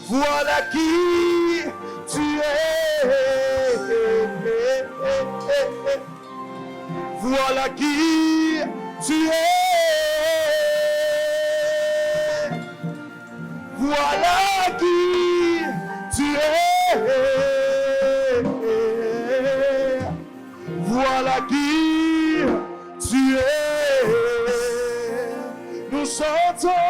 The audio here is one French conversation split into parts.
Voilà qui tu es. Voilà qui tu es. Voilà qui tu es. Voilà qui tu es. Nous chantons.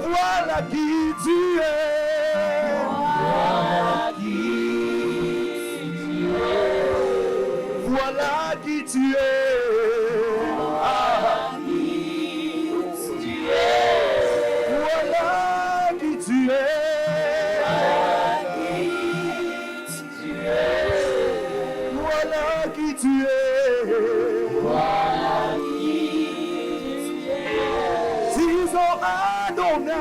Voilà qui tu es. Voilà qui tu es. Voilà qui tu es. Voilà qui tu es. Disons Adonai.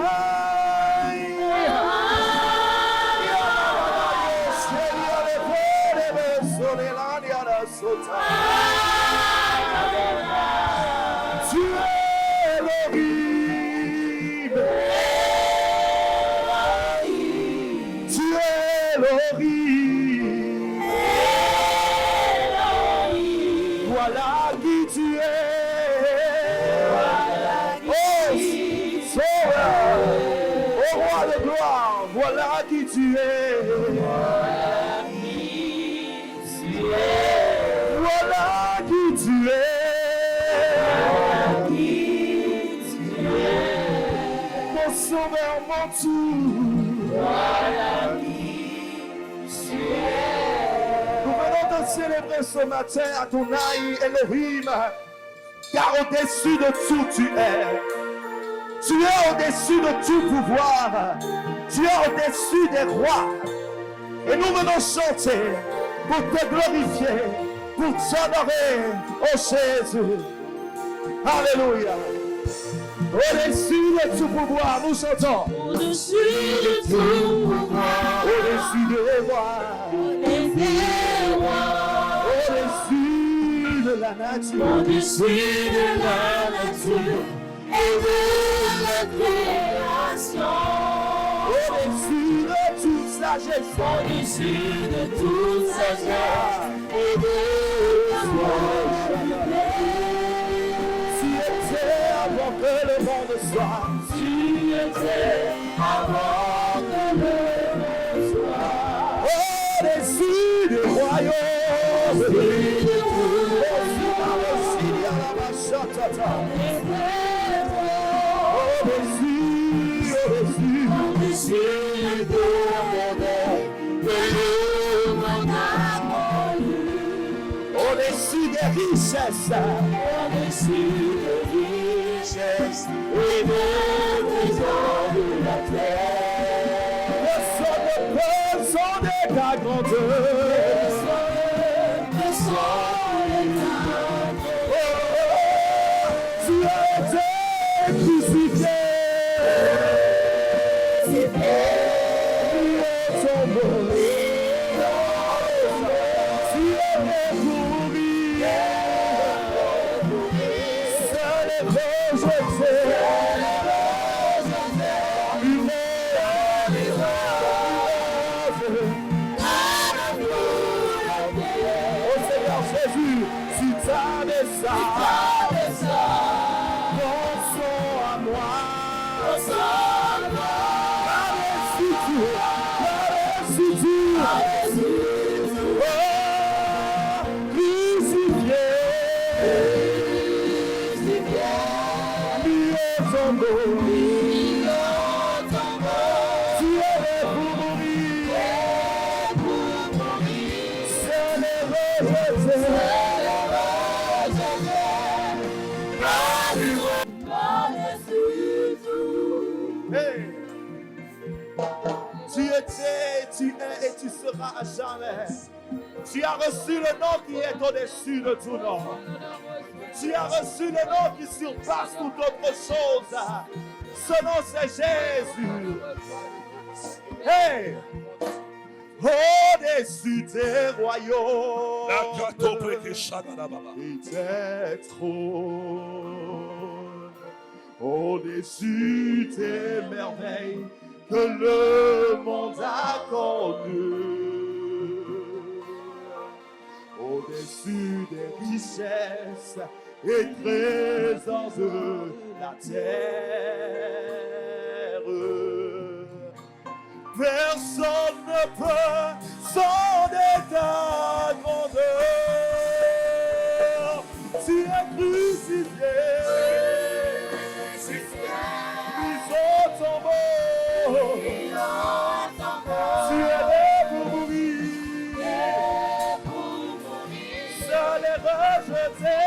Tu es Elohim. Tu es Elohim. Voilà qui tu es. Oh roi de gloire, voilà qui tu es. Voilà qui tu es. Mon sauveur, mon tout. Nous venons de célébrer ce matin Adonai Elohim, car au-dessus de tout tu es. Tu es au-dessus de tout pouvoir. Tu es au-dessus des rois. Et nous venons chanter pour te glorifier, pour t'honorer, oh Jésus. Alléluia. Au-dessus de tout pouvoir, nous chantons. Au-dessus de tout pouvoir. Au-dessus des rois. Au-dessus de la nature. Au-dessus de la nature. Et de la création. Au-dessus de toute sagesse. Au-dessus de toute sagesse. Et de Tu étais avant que le monde soit. Tu étais avant que le monde soit. Au-dessus du royaume. Au-dessus de tout. Au-dessus des richesses. Au-dessus des richesses et des trésors de la terre. Le son de personne de ta grandeur. Tu as été crucifié. étais, tu es et tu seras à jamais. Tu as reçu le nom qui est au-dessus de tout nom. Tu as reçu le nom qui surpasse toute autre chose. Ce nom c'est Jésus. Hey! Au-dessus des royaumes et des trônes, au-dessus des merveilles que le monde a connues, au-dessus des richesses et trésors de la terre. Personne ne peut sonder ta grandeur. Tu es crucifié, mis au tombeau. Tu es né pour mourir, seul et rejeté.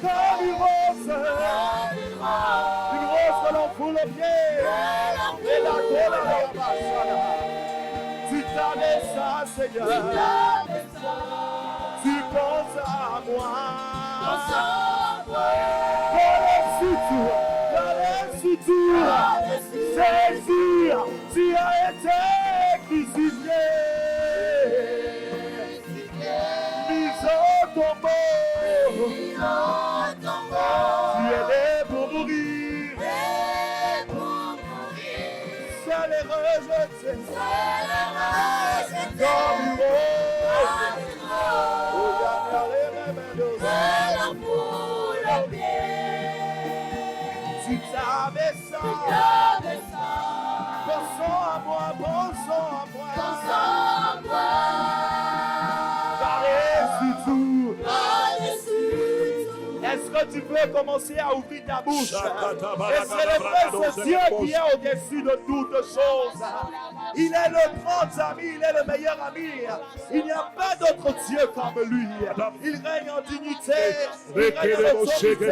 Comme une rose que l'on foule aux pieds. Et la colère tu t'avais ça, Seigneur. Tu penses à moi. Par-dessus tout, Jésus, tu as été crucifié, mis au tombeau. Tu es né pour mourir. Seul et rejeté, comme une rose, tu t'avais ça, pensons à moi, par-dessus tout. Est-ce que tu peux commencer à ouvrir ta bouche et célébrer ce Dieu qui est au-dessus de toutes choses? Il est le grand ami, il est le meilleur ami. Il n'y a pas d'autre Dieu comme lui. Il règne en dignité, il règne en autorité.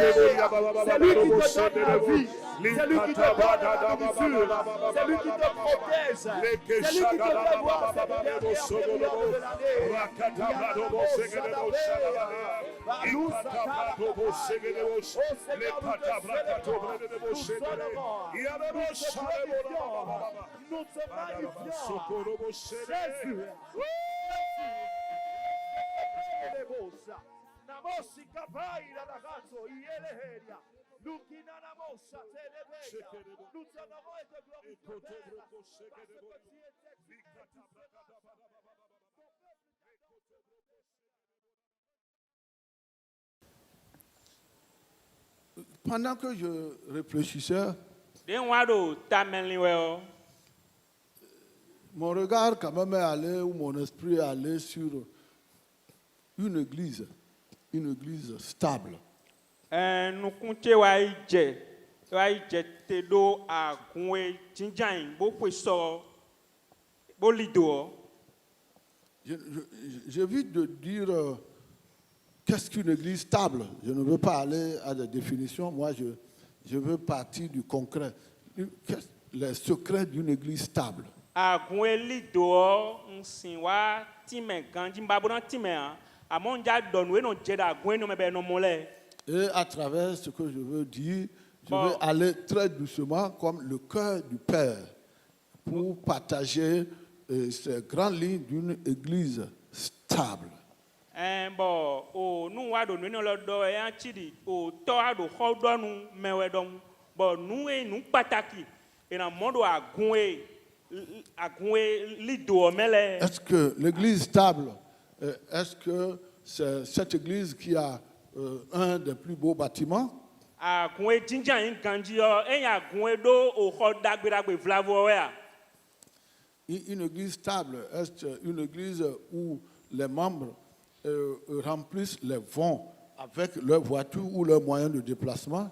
C'est lui qui te donne la vie, c'est lui qui te donne la nourriture, c'est lui qui te protège, c'est lui qui te fait voir cette dernière période de l'année. Oh Seigneur, nous te célébrons, nous honorons, nous te magnifions. Jésus. Nous t'honorons et te glorifions, Père, parce que tu es Pendant que je réfléchissais, mon regard quand même est allé, ou mon esprit est allé sur une église stable. J'évite de dire qu'est-ce qu'une église stable. Je ne veux pas aller à des définitions. Moi, je veux partir du concret. Les secrets d'une église stable. Et à travers ce que je veux dire, je vais aller très doucement comme le cœur du Père pour partager ces grandes lignes d'une église stable. Est-ce que l'église stable, est-ce que c'est cette église qui a un des plus beaux bâtiments? Une église stable, est-ce une église où les membres remplissent les vents avec leur voiture ou leurs moyens de déplacement?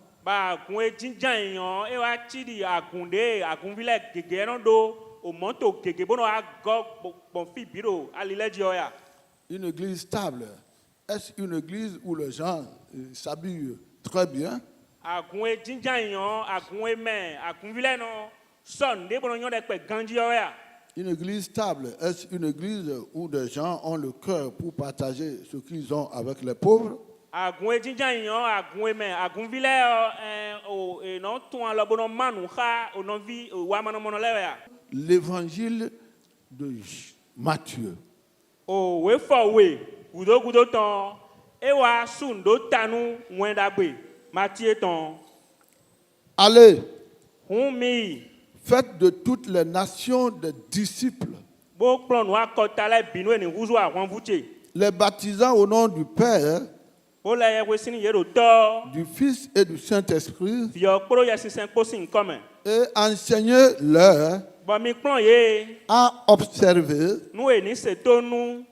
Une église stable, est-ce une église où les gens s'habillent très bien? Sunday bon yon de pe ganji ya. Une église stable, est-ce une église où des gens ont le cœur pour partager ce qu'ils ont avec les pauvres? Agun jinjan yon, agun men, agun vile o non ton lo bono manu kha o non vi wa mano mono le ya. L'évangile de Matthieu. O we for we, gudo ton e wa sun do tanu wenda gbe. Matthieu ton. Allez, Humi faites de toutes les nations des disciples, bo plan wa kota le binu ni huzu awon vuche. les baptisant au nom du Père, O la ye we sini ye do to. du Fils et du Saint-Esprit, Fio kporo ye sinsen posin comme. et enseignez-leur Bon mi plan ye, à observer nous e ni se to nous,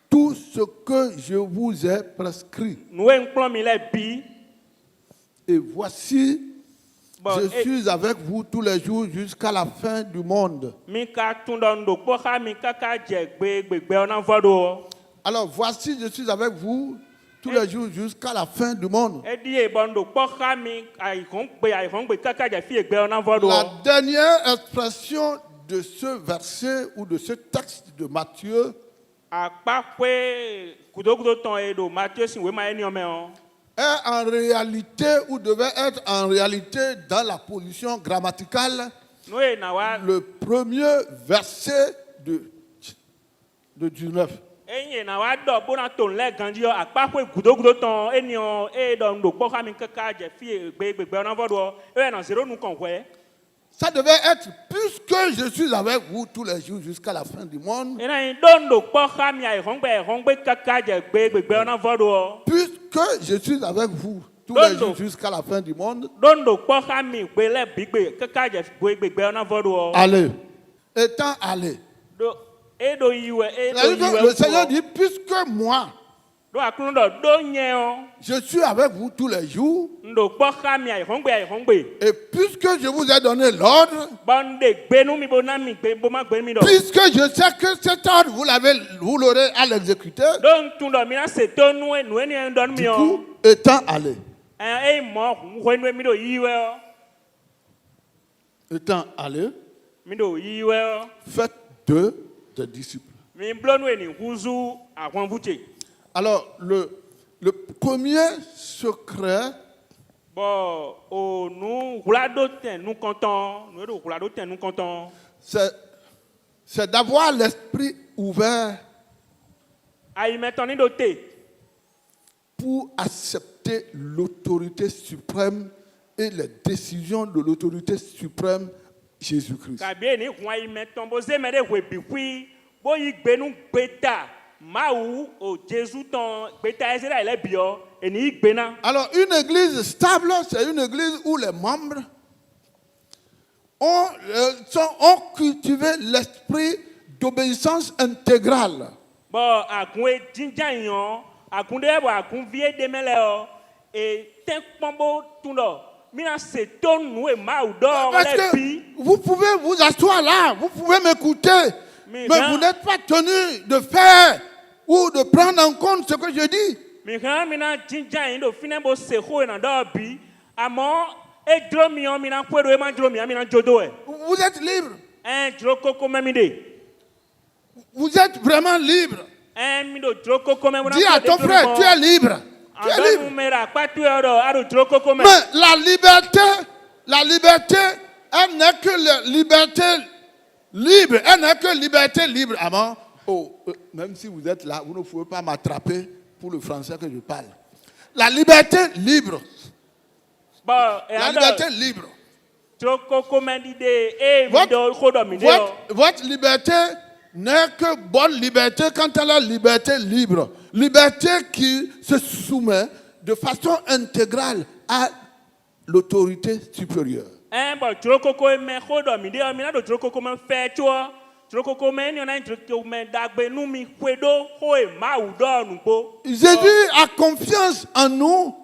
tout ce que je vous ai prescrit. nous e plan mi le bi. Et voici, Bon, je suis avec vous tous les jours jusqu'à la fin du monde. mi ka tun don do po ha mi ka je gbe ona vodo. Alors voici, je suis avec vous tous les jours jusqu'à la fin du monde. E di e bon do po ha mi ai kon gbe ka je fi gbe ona vodo. La dernière expression de ce verset ou de ce texte de Matthieu Apa pe kudo ton e do Matthieu sin we ma eni o me on. est en réalité ou devait être en réalité dans la position grammaticale Nous e na wa le premier verset de 19. enye na wa do bona ton le ganji o apa pe kudo ton eni o e don do po ha mi ka je fi gbe ona vodo. E na zero nu kon we. Ça devait être puisque je suis avec vous tous les jours jusqu'à la fin du monde. Puisque je suis avec vous tous les jours jusqu'à la fin du monde. Allez. Étant allé. Le Seigneur dit, puisque moi, je suis avec vous tous les jours. Et puisque je vous ai donné l'ordre, puisque je sais que cet ordre, vous l'aurez à l'exécuter. Du coup, étant allé. Étant allé, faites deux des disciples. Alors, le premier secret, c'est d'avoir l'esprit ouvert pour accepter l'autorité suprême et les décisions de l'autorité suprême Jésus-Christ. Alors, une église stable, c'est une église où les membres ont cultivé l'esprit d'obéissance intégrale. Parce que vous pouvez vous asseoir là, vous pouvez m'écouter, mais vous n'êtes pas tenu de faire ou de prendre en compte ce que je dis. Vous êtes libre. Vous êtes vraiment libre. Dis à ton frère, tu es libre. Tu es libre. Mais la liberté, elle n'est que la liberté libre. Elle n'est que liberté libre. Avant, même si vous êtes là, vous ne pouvez pas m'attraper pour le français que je parle. La liberté libre. La liberté libre. Votre liberté n'est que bonne liberté quand elle est liberté libre. Liberté qui se soumet de façon intégrale à l'autorité supérieure. Jésus a confiance en nous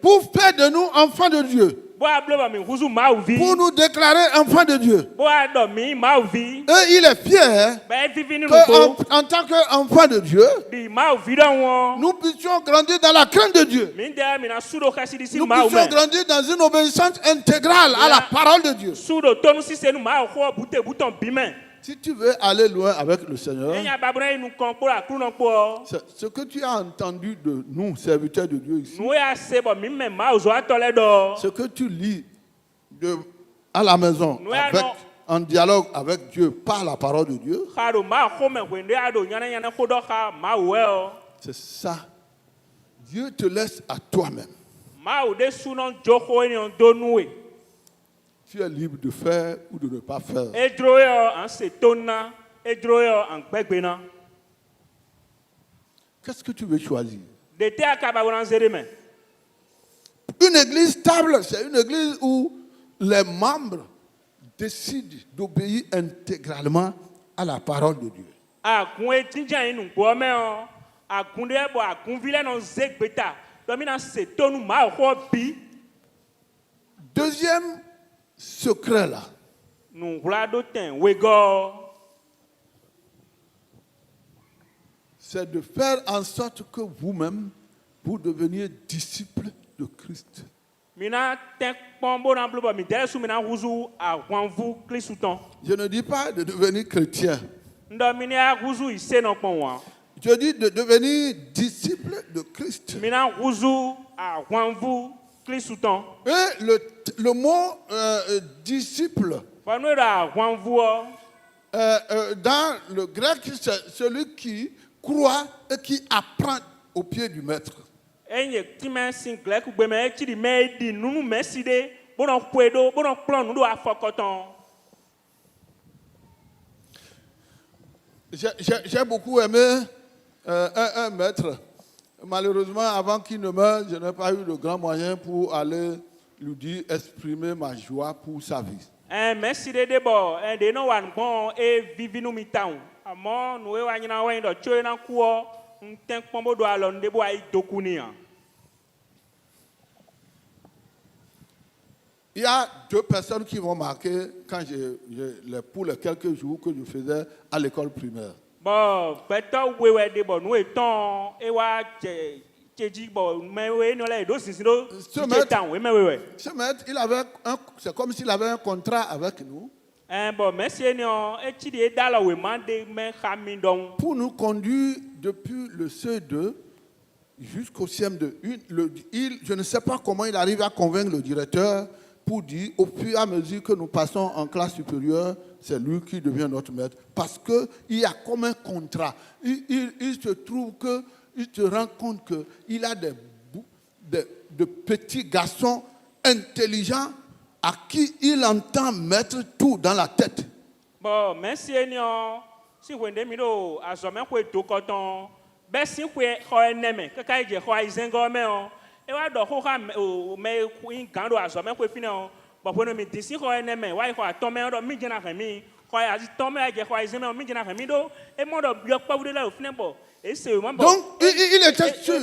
pour faire de nous enfants de Dieu. bo ablo ba mi huzu mauvi pour nous déclarer enfants de Dieu. bo ado mi mauvi Et il est fier ba vivi ni qu'en ko en tant qu'enfants de Dieu, di mauvi don won nous puissions grandir dans la crainte de Dieu. mi nda mi na sudo kasi di si Nous puissions maume grandir dans une obéissance intégrale à la parole de Dieu. sudo tonu si se nu ma ho bute buton bime Si tu veux aller loin avec le Seigneur, enya babra nu kon po la kru po ce que tu as entendu de nous, serviteurs de Dieu ici, nu ya se bo mi me ma ozo atole do ce que tu lis à la maison, en dialogue avec Dieu, par la parole de Dieu, khado ma ho me wende ado nyana nyana ko do kha ma we o c'est ça. Dieu te laisse à toi-même. ma o de sunon joko ni on donue Tu es libre de faire ou de ne pas faire. edroyo an se tonna edroyo an gbegbena Qu'est-ce que tu veux choisir? de te akaba wona zere me Une église stable, c'est une église où les membres décident d'obéir intégralement à la parole de Dieu. akun etinja inu gbo me o akun de bo akun vile no zegbeta do mi na se tonu ma ho bi Deuxième secret là, nu hula do ten wego c'est de faire en sorte que vous-même, vous deveniez disciples de Christ. mina ten pombo na blo bo mi dere su mina huzu ahwanvu krisuton Je ne dis pas de devenir chrétien. ndo mi na huzu ise no pon wa Je dis de devenir disciple de Christ. mina huzu ahwanvu krisuton Et le mot disciple, fanu ra ahwanvu o dans le grec, c'est celui qui croit et qui apprend au pied du maître. enye time single ku gbe me chi di me di nunu me si de bono kwedo bono plan nu do afokoton J'ai beaucoup aimé un maître. Malheureusement, avant qu'il ne meure, je n'ai pas eu de grands moyens pour aller lui dire, exprimer ma joie pour sa vie. me si de bo de no wan bon e vivi nu mi town amo nu e wa nyina wa ndo cho na ku o nten pombo do alo nde bo ai dokuni a Il y a deux personnes qui vont marquer pour les quelques jours que je faisais à l'école primaire. bo beto wewe de bo nu e ton e wa cheji bo me we no le do sinsin do che town we me wewe Ce maître, c'est comme s'il avait un contrat avec nous bon merci ni o e chi de da lo we man de me khami don pour nous conduire depuis le CE2 jusqu'au CM2. Je ne sais pas comment il arrive à convaincre le directeur pour dire, au fur et à mesure que nous passons en classe supérieure, c'est lui qui devient notre maître. Parce qu'il y a comme un contrat. Il se trouve qu'il se rend compte qu'il a de petits garçons intelligents à qui il entend mettre tout dans la tête. bon merci ni o si wende mi do azome ko to koton be si ko ho eneme kaka je ho izengo me o e wa do ho ha me kuin gando azome ko fine o bo ko no mi disi ho eneme wa ho aton me do mi jina kan mi ho azi ton me je ho izenme o mi jina kan mi do e mo do bio pa wude la o fine bo e se mo bo Donc, il était sûr.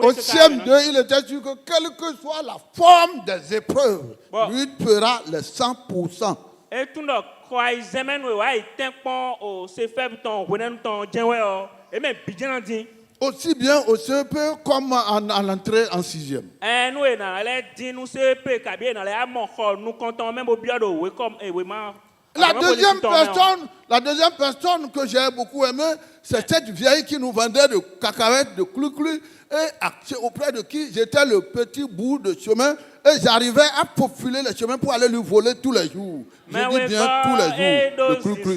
Au CM2, il était sûr que quelle que soit la forme des épreuves, Bon. lui fera les 100%. e tun do ho izenme no wa iten pon o se feb ton wenen ton jenwe o e me bijana din Aussi bien au CEP comme en entrée en 6e. nous et dans les dix nous c'est peu kabie dans les amont nous comptons même au bien de we comme et we ma La deuxième personne que j'ai beaucoup aimé, c'est cette vieille qui nous vendait de cacahuètes, de clou-clou, et auprès de qui j'étais le petit bout de chemin, et j'arrivais à faufiler le chemin pour aller lui voler tous les jours. Je dis bien tous les jours, de clou-clou.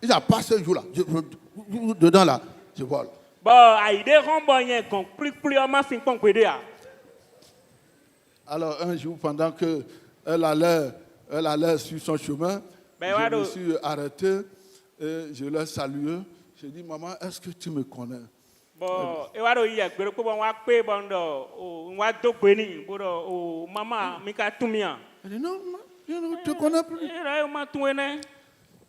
Il n'y a pas ce jour-là. Dedans là, je vole. Alors un jour, pendant qu'elle allait sur son chemin, je me suis arrêté et je l'ai salué. J'ai dit, maman, est-ce que tu me connais? Elle dit, non, Je ne te connais plus. Era ma tuene.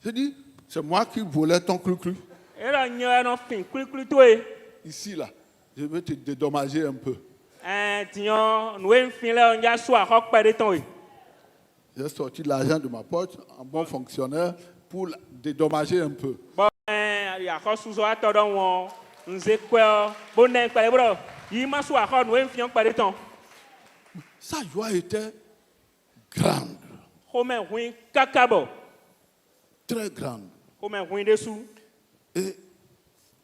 Je dis, c'est moi qui volais ton cru-cru. Era nya no fin kuli toe. Ici, là, je vais te dédommager un peu. Tiɲɔ nu ye fin lɛ n y'a so a xɔ kpɛ de tɔn ye. J'ai sorti l'argent de ma poche, un bon fonctionnaire, pour dédommager un peu. Bɔn yaxɔ susɔ atɔ dɔ wɔn nze kpɛ bo nɛ kpɛ de bɔ yi ma so a xɔ nu ye fin kpɛ de tɔn. Sa joie était grande, Xɔmɛ hui kaka bɔ. très grande. Xɔmɛ hui de su. Et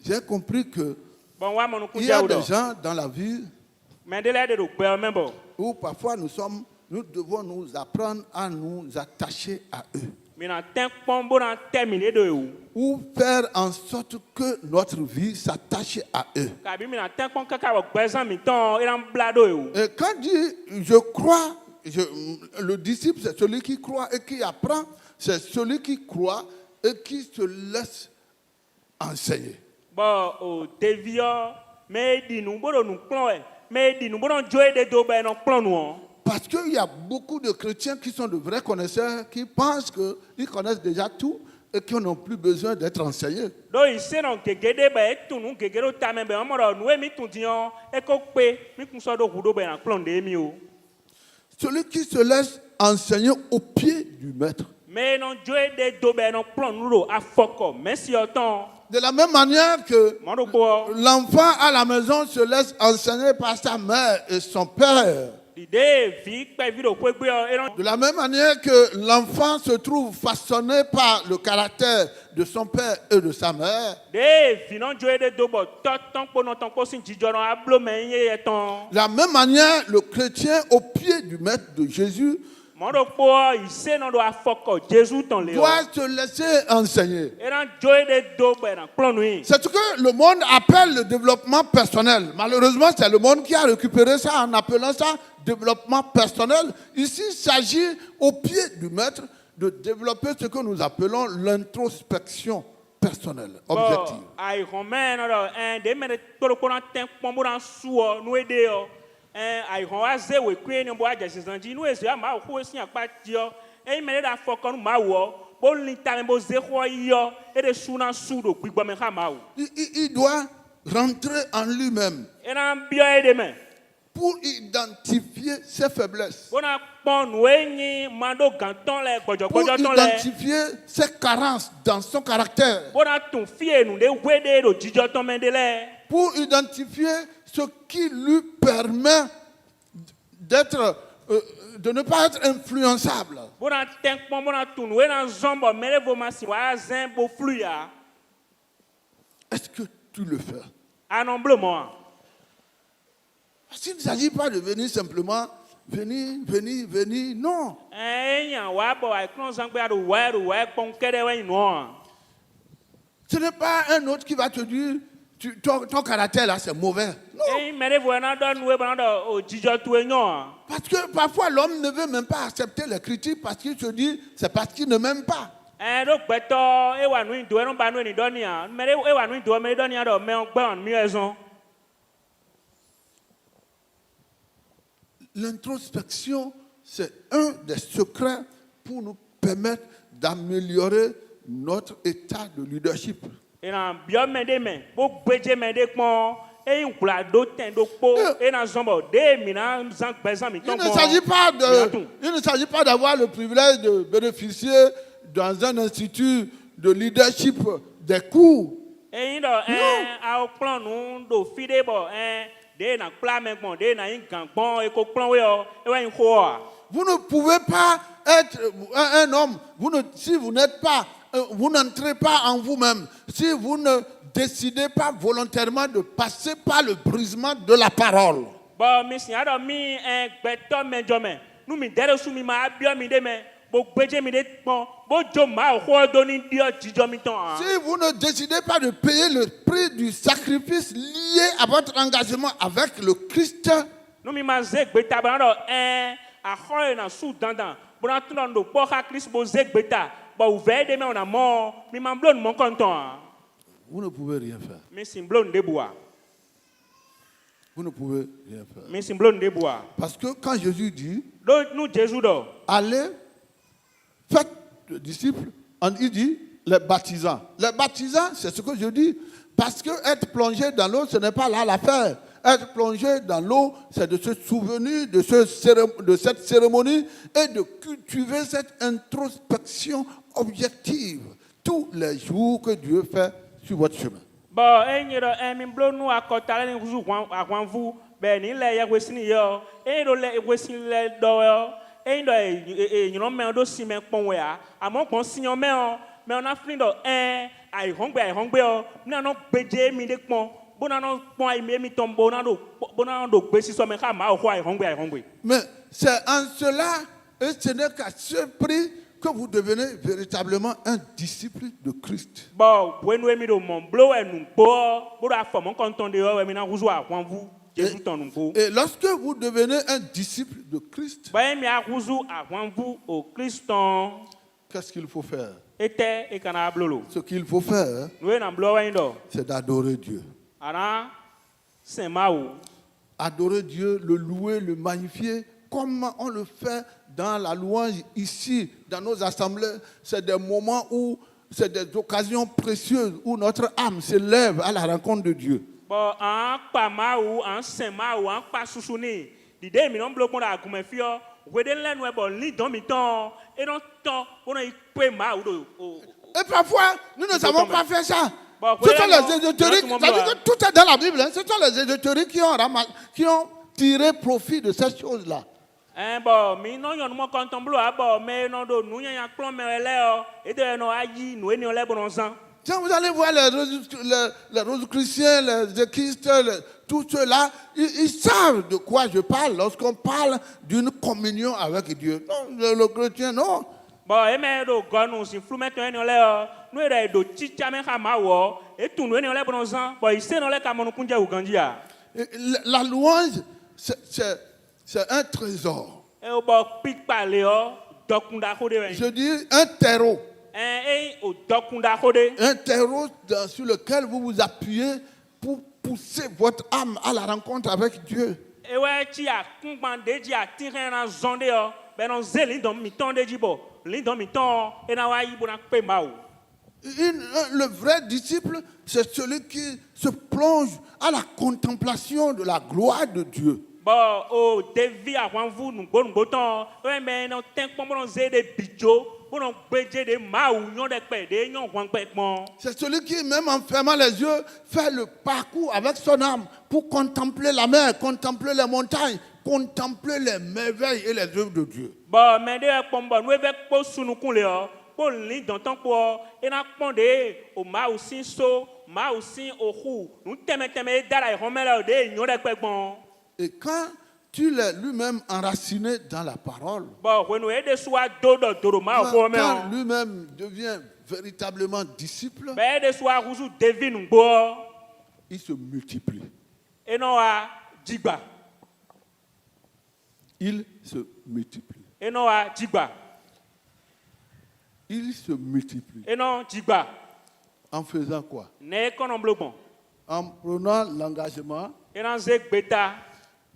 j'ai compris que Bɔn wa mɔnu kun il y a jɛ o des dɔ. gens dans la vie Mɛ de la de do gbɛ mɛ bɔ. où parfois nous devons nous apprendre à nous attacher à eux. Mina tɛ kpɔn bo na tɛ mi de do ye o. Ou faire en sorte que notre vie s'attache à eux. Kabi mina tɛ kpɔn kaka bɔ gbɛzan mi tɔn era bla do ye o. Et quand dit je crois, le disciple c'est celui qui croit et qui apprend, c'est celui qui croit et qui se laisse enseigner. Bɔn o deviyɔ mɛ di nu bo do nu kplɔn yɛ mɛ di nu bo do dzo ye de do bɛ nɔ kplɔn nu wɔn. Parce qu'il y a beaucoup de chrétiens qui sont de vrais connaisseurs, qui pensent qu'ils connaissent déjà tout et qui n'ont plus besoin d'être enseignés. Do yi se nɔ gege de bɛ etu nu gege do ta mɛ bɛ ɔmɔ dɔ nu ye mi tun diɲɔ eko kpe mi kun sɔ do ʋu do bɛ na kplɔn de mi o. Celui qui se laisse enseigner au pied du maître. Mɛ nɔ dzo ye de do bɛ nɔ kplɔn nu do afɔkɔ mɛ si yɔ tɔn. De la même manière que Mɔ do kpɔ. l'enfant à la maison se laisse enseigner par sa mère et son père. Dide vi kpɛ vi do ƒe gbe yɔ eran. De la même manière que l'enfant se trouve façonné par le caractère de son père et de sa mère, De vi nɔ dzo ye de do bɔ tɔn kpo si dzidzɔ nɔ ablo mɛ ye yɛ tɔn. de la même manière, le chrétien au pied du maître de Jésus Mɔ do kpɔ yi se nɔ do afɔkɔ Jésus tɔn le doit yɔ. se laisser enseigner. Eran dzo ye de do bɛ na kplɔn nu yi. C'est ce que le monde appelle le développement personnel. Malheureusement, c'est le monde qui a récupéré ça en appelant ça développement personnel. Ici, il s'agit au pied du maître de développer ce que nous appelons l'introspection personnelle, objective. Ayi xɔn mɛ nɔ dɔ de mɛ de toro kpɔna tɛ kpɔn bo na suɔ nu ye de yɔ. Ayi xɔn wa ze wo kue ne bo adze sisan dzi nu ye ze ama wo si akpa tiɔ. Eyi mɛ de da afɔkɔ nu ma wɔ. Bo li ta mɛ bo ze xɔ yɔ. E de su na su do gbigbɔ mɛ xa ma wo. Il doit rentrer en lui-même Eran biɔ ye de mɛ. pour identifier ses faiblesses, Bona kpɔn nu ye nyi ma do gãtɔn lɛ pour gbɔdzɔgbɔdzɔtɔn lɛ. identifier ses carences dans son caractère, Bona tun fie nu de hoe de do dzidzɔtɔn mɛ de lɛ. pour identifier ce qui lui permet de ne pas être influençable. Bona tɛ kpɔn bona tun nu ye na zɔn bɔ mɛ de vo ma si wa zɛn bo flu ya. Est-ce que tu le fais? Anɔ blo mɔ. S'il ne s'agit pas de venir simplement, venir, non. Enya wa bɔ ayiklɔn zangbe ado wa kpɔn kɛ de wa yi nɔ. Ce n'est pas un autre qui va te dire, ton caractère là c'est mauvais. Non. Eyi mɛ de vo na dɔ nu ye bɔ na dɔ o dzidzɔ tu ye nyɔ. Parce que parfois l'homme ne veut même pas accepter les critiques parce qu'il se dit, c'est parce qu'il ne m'aime pas. Do gbɛtɔ ewa nu yi do ɛnu ba nu yi ni dɔ nia mɛ de ewa nu yi do mɛ de dɔ nia dɔ mɛ gbɛ wɔn mi yɛ zɔn. L'introspection, c'est un des secrets pour nous permettre d'améliorer notre état de leadership. Eran biɔ mɛ de mɛ bo gbedze mɛ de kpɔn eyi nkula do tɛn do kpo ena zɔn bɔ de mina zan gbɛzan mi Il tɔn ne s'agit kpɔn. il ne s'agit pas d'avoir le privilège de bénéficier dans un institut de leadership des cours. Eyi dɔ awo kplɔn nu do fi de bɔ de na kpla mɛ gbɔn de na yi gan gbɔn eko kplɔn wo yɔ ewa yi xɔa. Vous ne pouvez pas être un homme, si vous n'êtes pas, vous n'entrez pas en vous-même, si vous ne décidez pas volontairement de passer par le brisement de la parole. Bɔn mi si adɔ mi gbɛtɔ mɛ jɔ mɛ nu mi dɛ de su mi ma abiɔ mi de mɛ bo gbedze mi de kpɔn bo dzo ma xɔ do ni diɔ dzidzɔ mi tɔn. Si vous ne décidez pas de payer le prix du sacrifice lié à votre engagement avec le Christ, Nu mi ma ze gbeta bɔ na dɔ axɔ ye na su dandan bona tún dɔ do kpɔ xa kristu bo ze gbeta bɔn o vɛ de mɛ o na mɔ mi ma blo nu mɔ kɔntɔn. vous ne pouvez rien faire. Mi si blo nu de bua. Vous ne pouvez rien faire. Mi si blo nu de bua. Parce que quand Jésus dit, Do nu Jésus dɔ. allez Faites des disciples, il dit les baptisants. Les baptisants, c'est ce que je dis. Parce que être plongé dans l'eau, ce n'est pas là l'affaire. Être plongé dans l'eau, c'est de se souvenir de cette cérémonie et de cultiver cette introspection objective tous les jours que Dieu fait sur votre chemin. Bon, mi blo nu akɔta le ni zu ahwanvu be ni le ya wesini yo do le wesini le do yo do nyɔnɔ mɛ do si mɛ kpɔn wea amɔ kpɔn si nyɔ mɛ o mɛ ona fli do ayihɔngbe o mina no gbedze mi de kpɔn bona no kpɔn ayi mi tɔn bona do gbe sisɔ mɛ ka ma o xɔ ayihɔngbe. Mais c'est en cela et ce n'est qu'à ce prix que vous devenez véritablement un disciple de Christ. Bon, bueno mi do mon blo enu bo bo da fo mon konton de o mi na ruzu ahwanvu Jésus ton numpo. Et lorsque vous devenez un disciple de Christ, Ba mi a ruzu ahwanvu au Christon. qu'est-ce qu'il faut faire? Ete e kana blolo. Ce qu'il faut faire, Nous na blo wa ndo. c'est d'adorer Dieu. Ara Saint Mao. Adorer Dieu, le louer, le magnifier, comme on le fait dans la louange ici, dans nos assemblées. C'est des moments où, c'est des occasions précieuses où notre âme s'élève à la rencontre de Dieu. Bon, en pa Mao, en Saint Mao, en pa susuni. Dide mi non blo kon da akume fio. Wede len we bon li don mi ton et non ton on a pe Mao do. Et parfois, nous ne savons pas faire ça. Bon, Ce sont voilà, les ésotériques, non, ça veut dire que tout est dans la Bible, hein. Ce sont les ésotériques qui ont tiré profit de cette chose-là. Bon, mi non yon mo konton blo abo me non do nu yan klon me le o e de no ayi nu eni ole bon san. Tiens, vous allez voir les rosicruciens, les équistes, tout ceux-là, ils savent de quoi je parle lorsqu'on parle d'une communion avec Dieu. Non, le chrétien, non. Bon, e me do gonu si flu me to eni ole o nu e do chicha me ha ma wo e tu nu eni ole bon san. Bon, i se no le ka monu kunje ugandia. La louange, c'est un trésor. E o bo pikpa le o dokunda khode we. Je dis un terreau. O dokunda khode. Un terreau sur lequel vous vous appuyez pour pousser votre âme à la rencontre avec Dieu. E we chi a kunban deji a tiren na zonde o be non zeli don mi ton deji bo. Li don mi ton e na wa yi bo na pe ma o. Le vrai disciple, c'est celui qui se plonge à la contemplation de la gloire de Dieu. Bon, o devi ahwanvu nugbo ton we me no ten pon bon ze de bijo bon gbeje de ma o yon de pe de yon hwan pe pon. C'est celui qui, même en fermant les yeux, fait le parcours avec son âme pour contempler la mer, contempler les montagnes, contempler les merveilles et les œuvres de Dieu. Bon, mais de pon bon we ve po sunukun le o po lin don ton po e na pon de o ma o sin so ma o sin o hu nu teme dara e homela de yon de pe pon. Et quand tu l'es lui-même enraciné dans la parole, Bon, when we de soa dodo doro ma o ko me quand o. lui-même devient véritablement disciple, Be de soa ruzu devi nugbo il se multiplie. e no a jigba. Il se multiplie. E no a jigba. Il se multiplie. E no jigba. En faisant quoi? Ne kono blogbon. En prenant l'engagement E na ze gbeta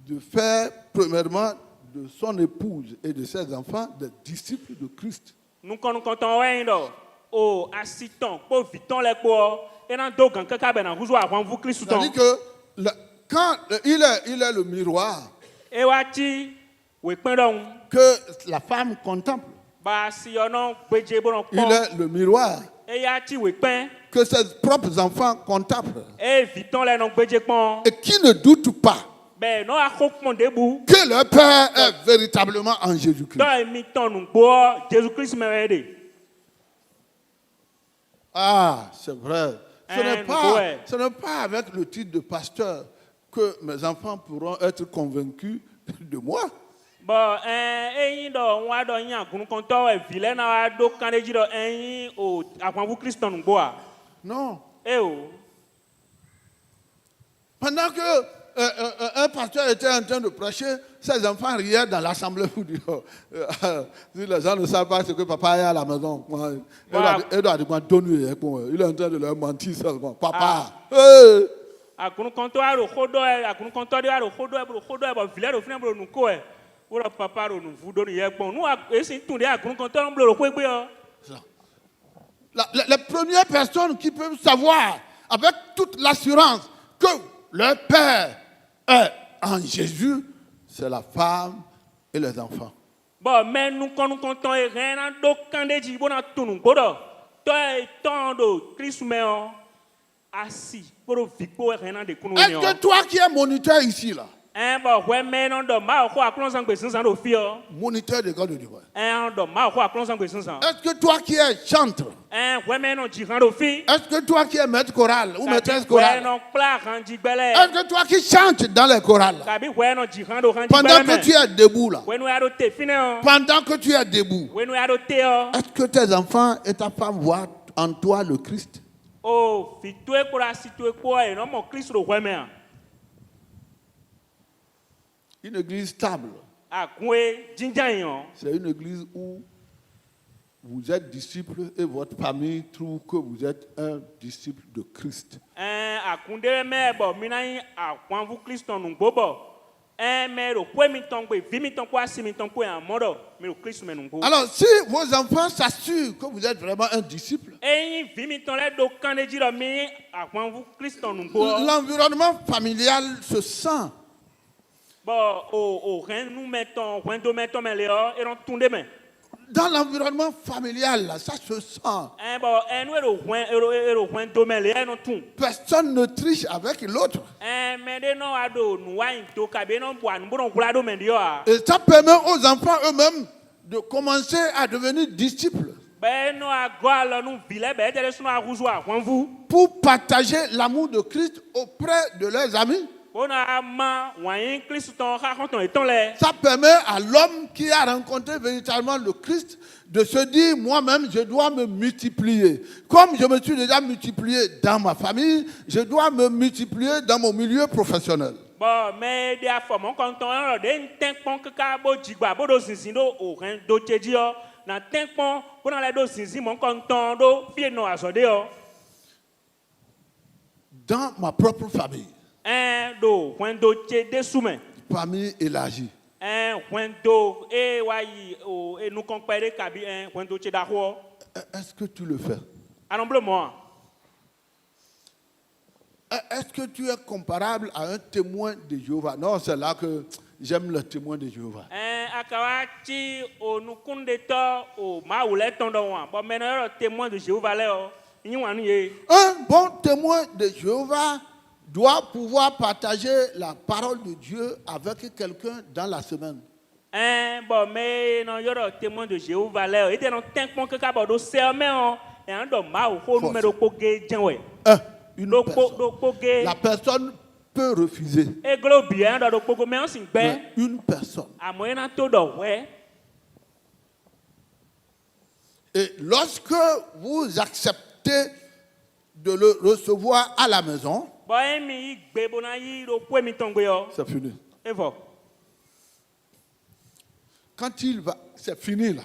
de faire, premièrement, de son épouse et de ses enfants des disciples de Christ. nu kono konton we ndo o asiton po viton le po e na do gan kaka be na ruzu ahwanvu Kristu ton. C'est-à-dire que quand il est le miroir E wa ti we pin don que la femme contemple, ba si ono gbeje bon il pon. est le miroir E ya ti we pin que ses propres enfants contemplent e viton le no gbeje pon. et qui ne doutent pas Be no a khokpon debu que leur Père est véritablement en Jésus-Christ. do mi ton nugbo Jésus Christ me we de. Ah, c'est vrai. Ouais. Ce n'est pas avec le titre de pasteur que mes enfants pourront être convaincus de moi. Bon, eyin do wa do yan kun konto e vile na wa do kan deji do eyin o ahwanvu Kristu nugbo a. Non. E o. Pendant que un pasteur était en train de prêcher, ses enfants riaient dans l'assemblée pour dire si les gens ne savent pas ce que papa est à la maison, il doit dire donner. Il est en train de leur mentir seulement. Papa. Hey. Akun konto aro khodo e akun konto de aro khodo e bro vile ro fina bro nuko e. Wura papa ro nu vudo ni yegbon. Nu esi tunde agun kan to nblo ro pe gbe o. Les premières personnes qui peuvent savoir avec toute l'assurance que leur Père est en Jésus, c'est la femme et les enfants. Bon, mais nous kon ton e rien do kande ji bona tunu godo. To e ton do Christ me o. Asi, pour victoire rien de kunu ni Est-ce o. que toi qui es moniteur ici, là, Bon, ouais, mais non, do ma ko aklon sang be sansan do fi o. moniteur de God de Dieu, Do ma ko aklon sang be sansan. est-ce que toi qui es chantre, Ouais, mais non, ji ran do fi. est-ce que toi qui es maître choral ou maîtresse Ouais, chorale, non, pla ran ji gbele. est-ce que toi qui chantes dans les chorales, là, Kabi ouais non ji ran do ran ji pendant gbele. que tu es debout, là, Ouais, nous ya do te fine o. pendant que tu es debout, Ouais, nous ya do te o. est-ce que tes enfants et ta femme voient en toi le Christ? Oh, fi to e kura si to e ko e no mo Christ do we me a. Une église stable, Agun jinjan yan. c'est une église où vous êtes disciple et votre famille trouve que vous êtes un disciple de Christ. Akunde me bo mi na yin akwan vu Christ nu gbobo. Me ro kwe mi ton pe vi mi ton ko asi mi ton ko an modo. Mi ro Christ me nu gbo. Alors, si vos enfants s'assurent que vous êtes vraiment un disciple, Yin vi mi ton le do kande ji do mi akwan vu Christ nu gbo. l'environnement familial se sent. Bon, rien nous mettons, rien de mettons mais là, et on tourne mais. Dans l'environnement familial, là, ça se sent. Bon, nous rien de mais là, on tourne. Personne ne triche avec l'autre. Mais de non ado, nous aïe to kabe non bois, nous bon glado mais dio a. Et ça permet aux enfants eux-mêmes de commencer à devenir disciples Ben non a goal nous vile ben tele sunu a roujoa, quand vous. pour partager l'amour de Christ auprès de leurs amis. On a ma wayin Christ ton raconte ton les. Ça permet à l'homme qui a rencontré véritablement le Christ de se dire, moi-même, je dois me multiplier. Comme je me suis déjà multiplié dans ma famille, je dois me multiplier dans mon milieu professionnel. Bon, mais des fois mon content on de tempon que ka bo jigba bo do sinsin do o rien do tjeji o. Na tempon pour dans les do sinsin mon content do fie no azode o. Dans ma propre famille, Do when do tje de soumen. famille élargie, When do wayi o nous compare kabi when do tje da ho. est-ce que tu le fais? Anomblemo. Est-ce que tu es comparable à un témoin de Jéhovah? Non, c'est là que j'aime le témoin de Jéhovah. Akawachi o nukunde to o ma ule tondo wa. Bon maintenant témoin de Jéhovah là o. Un bon témoin de Jéhovah doit pouvoir partager la parole de Dieu avec quelqu'un dans la semaine. Bon mais non yoro témoin de Jéhovah là. Et non tempon que ka bodo sermon on et en do ma o numéro ko ge jenwe. Une personne. La personne peut refuser. Et globien do ko mais on sin gbe. Mais une personne. A moyen to do we. Et lorsque vous acceptez de le recevoir à la maison, c'est fini. Quand il va, c'est fini là.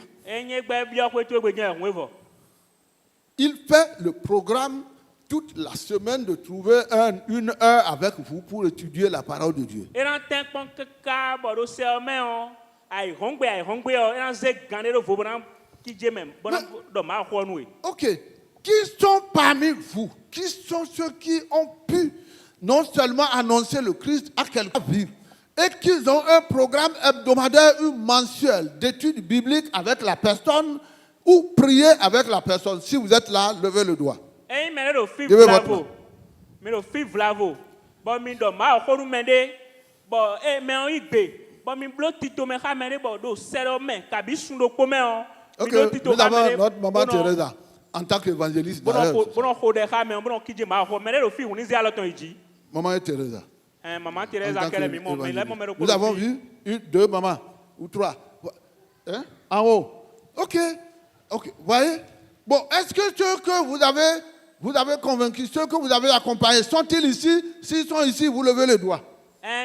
Il fait le programme toute la semaine de trouver une heure avec vous pour étudier la parole de Dieu. Ok. Qui sont parmi vous? Qui sont ceux qui ont pu non seulement annoncer le Christ à quelqu'un vivre, et qu'ils ont un programme hebdomadaire ou mensuel d'études bibliques avec la personne ou prier avec la personne? Si vous êtes là, levez le doigt. Levez votre main. Ok, nous avons notre maman Teresa en tant qu'évangéliste d'ailleurs. Maman Teresa. Maman Teresa, nous avons vu une, deux mamans ou trois. Hein? En haut. Ok. Ok. Vous voyez? Bon, est-ce que ceux que vous avez convaincus, ceux que vous avez accompagnés, sont-ils ici? S'ils sont ici, vous levez le doigt. Et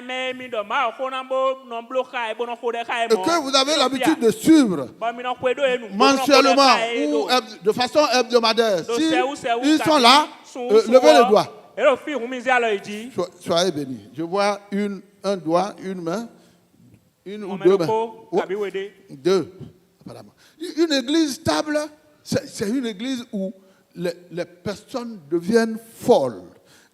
que vous avez l'habitude de suivre mensuellement ou de façon hebdomadaire. Si ils sont là, levez le doigt. Soyez bénis. Je vois un doigt, une main, Une ou Mon deux. méloco, Oh, Kabi Wede. deux, apparemment. Une église stable, c'est une église où les personnes deviennent folles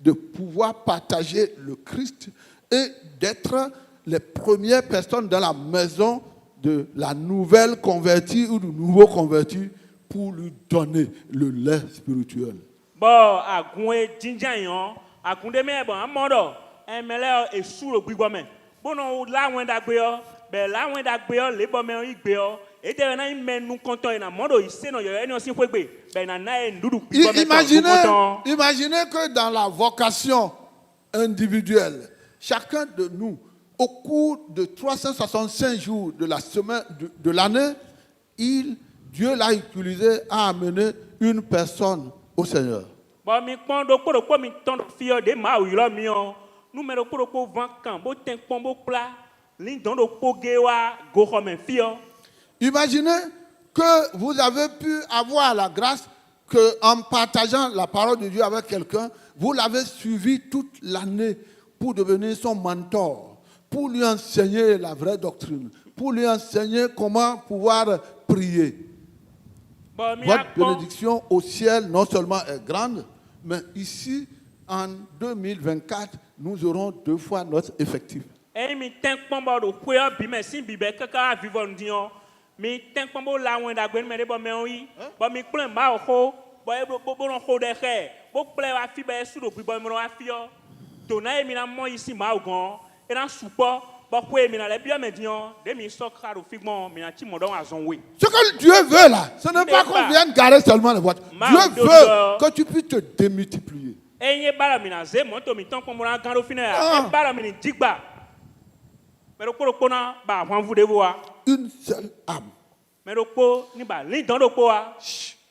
de pouvoir partager le Christ et d'être les premières personnes dans la maison de la nouvelle convertie ou du nouveau converti pour lui donner le lait spirituel. Bon, à Goué, Djindjayon, à Koundeme, bon, à Mondo, un mêleur et sous le Bigome. Bon, non, là, on est d'accord, ben là, on est d'accord, les bons mères, ils béo, et derrière, ils mènent nous comptons, et à Mondo, ils sait, non, il y a une aussi, ben, on a un doudou, Imaginez que dans la vocation individuelle, chacun de nous, au cours de 365 jours de la semaine de l'année, Dieu l'a utilisé à amener une personne au Seigneur. Bon, mi pon do ko mi ton fio de ma wi lo mi o. Nu me do ko van kan bo ten pon bo pla. Lin don do ko ge wa go ko men fio. Imaginez que vous avez pu avoir la grâce que en partageant la parole de Dieu avec quelqu'un, vous l'avez suivi toute l'année pour devenir son mentor, pour lui enseigner la vraie doctrine, pour lui enseigner comment pouvoir prier. Bon, mi Votre bénédiction au ciel non seulement est grande, mais ici, en 2024, nous aurons 2 fois notre effectif. E mi ten pon bo do ko yo bi me sin bi be kaka vivon dion. Mi ten pon bo la wen da gben me de bo me wi. Bo mi plan ma o ko, bo e bo no ko de he. Bo ple wa fi be su do bi bo me wa fi yo. To na e mi na mo ici ma o gon, e na supo. Bo ko e mi na le bi me dion, de mi so kra do fi gbon, mi na ti mo don azon we. Ce que Dieu veut là, ce n'est pas qu'on vienne garer seulement les voitures. Dieu veut que tu puisses te démultiplier. Enye bara mi na ze moto mi ton pon mo na gando fina ya. E bara mi ni digba. Mais ko na ba wan vu de voa. Une seule âme. Mais ko ni ba lin don do ko a.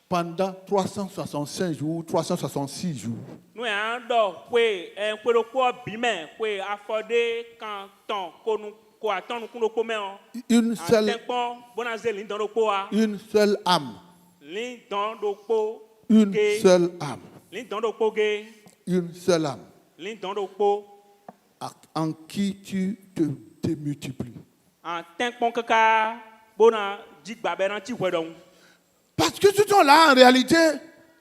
Pendant 365 jours, 366 jours. Nous avons dit que nous avons Une seule âme. Une seule âme. Une seule âme. En qui tu te démultiplies. Parce que ce sont là, en réalité,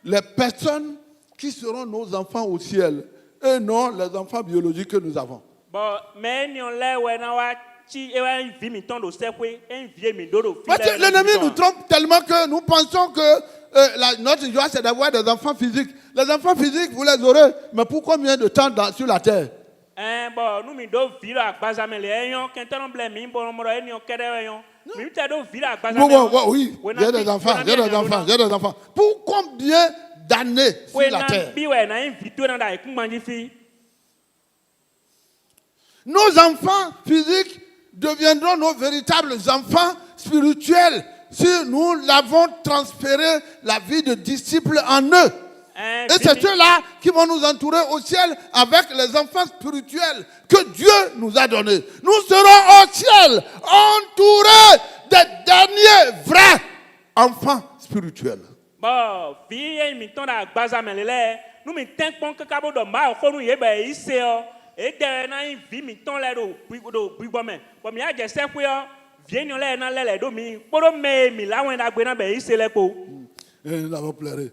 les personnes qui seront nos enfants au ciel et non les enfants biologiques que nous avons. Parce que l'ennemi nous trompe tellement que nous pensons que notre joie, c'est d'avoir des enfants physiques. Les enfants physiques, vous les aurez, mais pour combien de temps sur la terre? Oui, j'ai des enfants. Pour combien d'années sur la terre? Nos enfants physiques deviendront nos véritables enfants spirituels si nous l'avons transféré la vie de disciples en eux. Et c'est ceux-là qui vont nous entourer au ciel avec les enfants spirituels que Dieu nous a donnés. Nous serons au ciel entourés des derniers vrais enfants spirituels. Et nous avons pleuré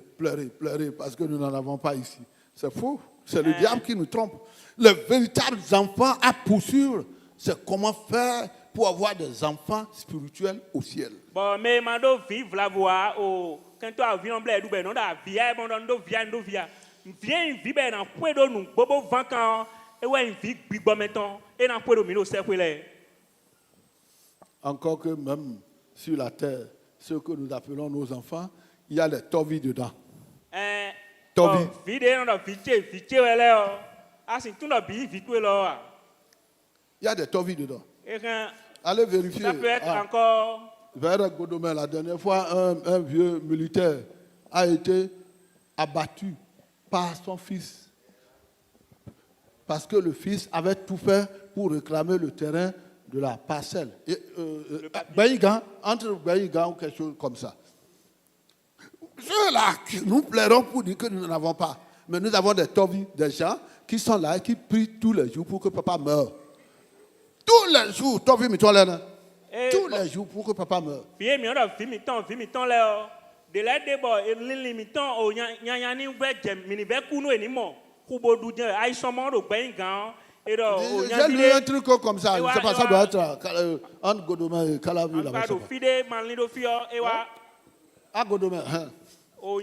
parce que nous n'en avons pas ici. C'est faux. C'est le diable qui nous trompe. Les véritables enfants à poursuivre, c'est comment faire pour avoir des enfants spirituels au ciel. Bon, mais mando vive la voix au quand tu as vu un blé du non da via bon do via viens vibe na kwedo nu bobo vankan e wa vi gbigbo meton e na kwedo mi no se kwele. Encore que même sur la terre, ceux que nous appelons nos enfants, il y a les tovis dedans. Tovis. Vide no vite wele o. Asin tu no bi vitwe lo. Il y a des tovis dedans. Allez vérifier. Ça peut être encore. Vers Godomel, la dernière fois, un vieux militaire a été abattu par son fils. Parce que le fils avait tout fait pour réclamer le terrain de la parcelle. Baïgan, entre Baïgan ou quelque chose comme ça. Ceux-là, nous plairons pour dire que nous n'en avons pas. Mais nous avons des tovis, des gens qui sont là et qui prient tous les jours pour que papa meure. tous les jours, toi, toi, là, Eh, tous bon. les jours pour que papa meure. Fie mi ɔdɔ vi mi tɔn lɛ ɔ de lɛ de bɔ elili mi tɔn o nyanyani bɛ jɛ mini bɛ kunu enimɔ kubo du jɛ ayisɔmɔ do gbɛyin gan edɔ o J'ai lu un nyandi truc comme ça. Je ne sais pas, ça doit être entre Godoma et Calavi de là-bas. ɔgba do fi de mali do fiɔ ewa À Godoma, hein. o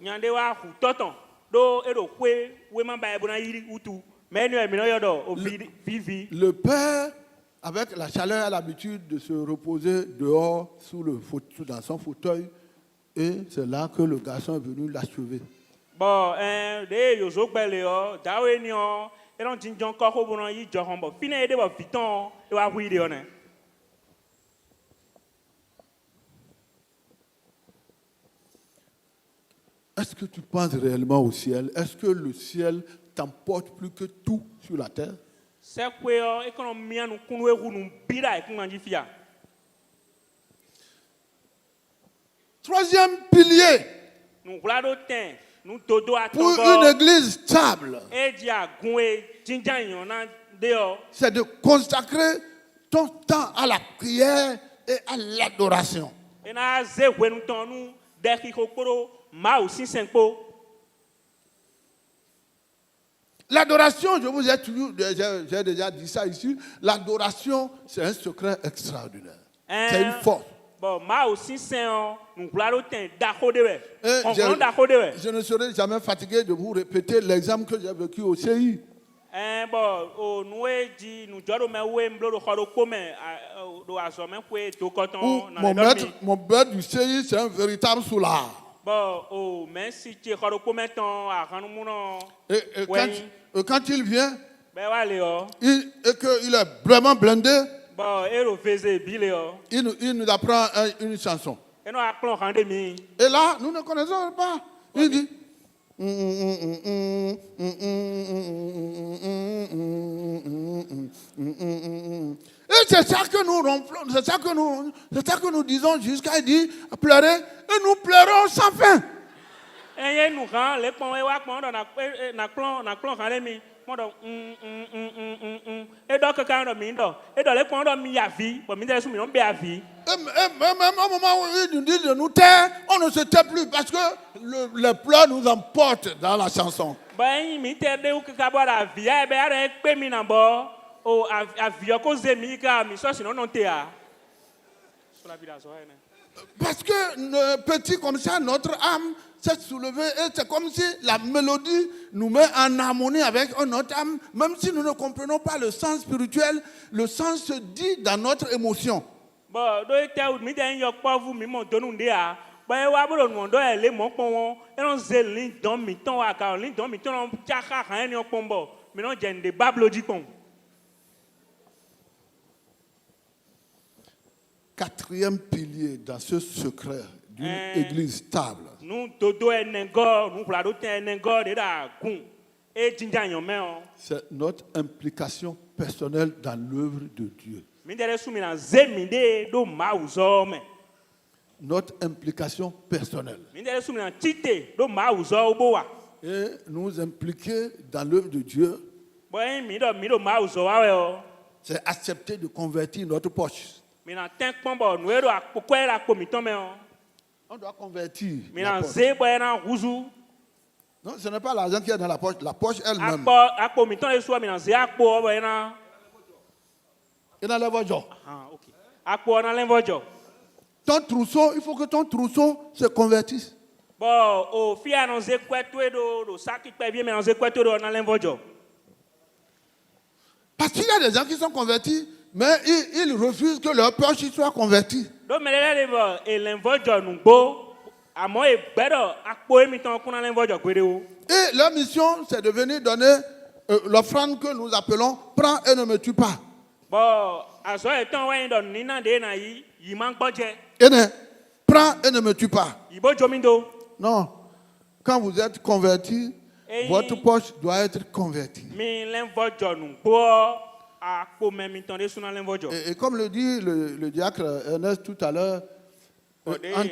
nyande wa hu tɔtɔn do edo kue wema ba ebona yiri utu mɛ enu emi n'oyɔ dɔ o vivi. Le père, avec la chaleur, a l'habitude de se reposer dehors dans son fauteuil. Et c'est là que le garçon est venu l'achever. Bon, de yozo gbɛle yɔ dawo eni yɔ elɔn jinjɔn kɔ ko bona yi jɔ hɔn bɔ fina ye de bɔ vitɔn e wa hui de yɔ nɛ. Est-ce que tu penses réellement au ciel? Est-ce que le ciel t'emporte plus que tout sur la terre? Sɛkue yɔ ekɔnɔ mianu kunu ewu nu bi da ekun ŋanji fia. Troisième pilier Nugula do tɛn nudodo pour une atɔbɔ église stable, edzi agun e jinjan yɔ na de yɔ. c'est de consacrer ton temps à la prière et à l'adoration. Ena ze wenu tɔn nu dɛki kokoro maawu sinsɛn kpo. L'adoration, je vous ai toujours, j'ai déjà dit ça ici, l'adoration, c'est un secret extraordinaire. C'est une force. Bon, maawu sinsɛn yɔ nugula do tɛn dako de bɛ. Et Kɔnkɔn dako de bɛ. je ne serai jamais fatigué de vous répéter l'exemple que j'ai vécu au CI. Bon, o nue dzi nudzɔ do mɛ woe mblo do xɔ do kpo mɛ do azɔmɛ koe to Où kɔtɔn na le dɔ mi. mon maître du CI, c'est un véritable soulard. Bon, o mɛ si tse xɔ do kpo mɛ tɔn ahanumuna. Et quand il vient, Bɛ wa le yɔ. et qu'il est vraiment blindé, Bon, ero veze bi le yɔ. il nous apprend une chanson. Eno akplɔ han de mi. Et là, nous ne connaissons pas. Il dit. Et c'est ça que nous ronflons, c'est ça que nous disons jusqu'à dire pleurer, et nous pleurons sans fin. Eye nu han le kpɔn ewa kpɔn dɔ na kplɔ han de mi. Mɔ dɔ edɔ keka dɔ mi dɔ edɔ le kpɔn dɔ mi yavi bɔn mi tɛ sun mi dɔ bɛ yavi. Et même au moment où il nous dit de nous taire, on ne se tait plus parce que les pleurs nous emportent dans la chanson. Bɔn mi tɛ de keka bɔ la avia bɛ ara ekpe mi na bɔ o avia ko ze mi ka mi sɔsi nɔnɔ te ya. Parce que petit comme ça, notre âme s'est soulevée et c'est comme si la mélodie nous met en harmonie avec notre âme, même si nous ne comprenons pas le sens spirituel, le sens se dit dans notre émotion. Bon, do ete mi tɛ yɔ kpɔ vu mi mɔ donu de ya. Bɔn ewa bolo nu dɔ yɛ le mɔ kpɔn wɔn ɛnɔ ze li dɔn mi tɔn wa ka li dɔn mi tɔn na tsaka han yɛ ni kpɔn bɔ mi nɔ jɛ nde bablo dzi kpɔn. Quatrième pilier dans ce secret d'une église stable. Nu dodo enegɔ nu wla do tɛ enegɔ de da gun e jinja yɔmɛ o. C'est notre implication personnelle dans l'œuvre de Dieu. Mi tɛ de sun mi na ze mi de do maawu zɔ mɛ. Notre implication personnelle. Mi tɛ de sun mi na tite do maawu zɔ bo wa. Et nous impliquer dans l'œuvre de Dieu, Bɔn mi do maawu zɔ wa wɛ o. c'est accepter de convertir notre poche. Mi na tɛ kpɔn bɔ nu yɛ do akpɔkɔ yɛ la kpo mi tɔn mɛ o. On doit convertir. Mi la na poche. ze bɔ yɛ na huzu. Non, ce n'est pas l'argent qui est dans la poche elle-même. Akpo mi tɔn yɛ sua mi na ze akpo bɔ yɛ na. Et dans les voitures. Ok. Akpo na lɛ vɔ jɔ. Ton trousseau, il faut que ton trousseau se convertisse. Bon, o fia na ze kpɛtoe do saki kpɛ vie mi na ze kpɛtoe do na lɛ vɔ jɔ. Parce qu'il y a des gens qui sont convertis, mais ils refusent que leur poche soit convertie. Do mɛ lɛ de bɔ elɛ vɔ jɔ nugbo amɔ egbɛ dɔ akpo emi tɔn kuna lɛ vɔ jɔ gbeɖe o. Et leur mission, c'est de venir donner l'offrande que nous appelons « Prends et ne me tue pas Bon, azɔ etɔn wɛnyi dɔ nina de na yi ma gbɔ jɛ. » Prends et ne me tue pas. Yibo jomi do. Non. Quand vous êtes converti, votre poche doit être convertie. Mi lɛ vɔ jɔ nugbo akpo mɛ mi tɔn de suna lɛ vɔ jɔ. Et comme le dit le diacre Ernest tout à l'heure, En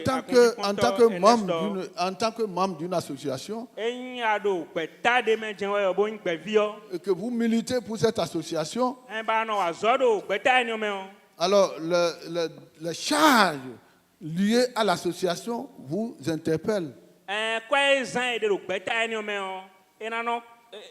tant que membre d'une association, eyín aɖo gbeta ɖe me dze wɔyɔ bo ŋu gbeviɔ. et que vous militez pour cette association, Ba nɔ wòazɔ ɖo gbeta yi me o. alors les charges liées à l'association vous interpellent. Kɔe zã yi ɖe ɖo gbeta yi me o. Ena nɔ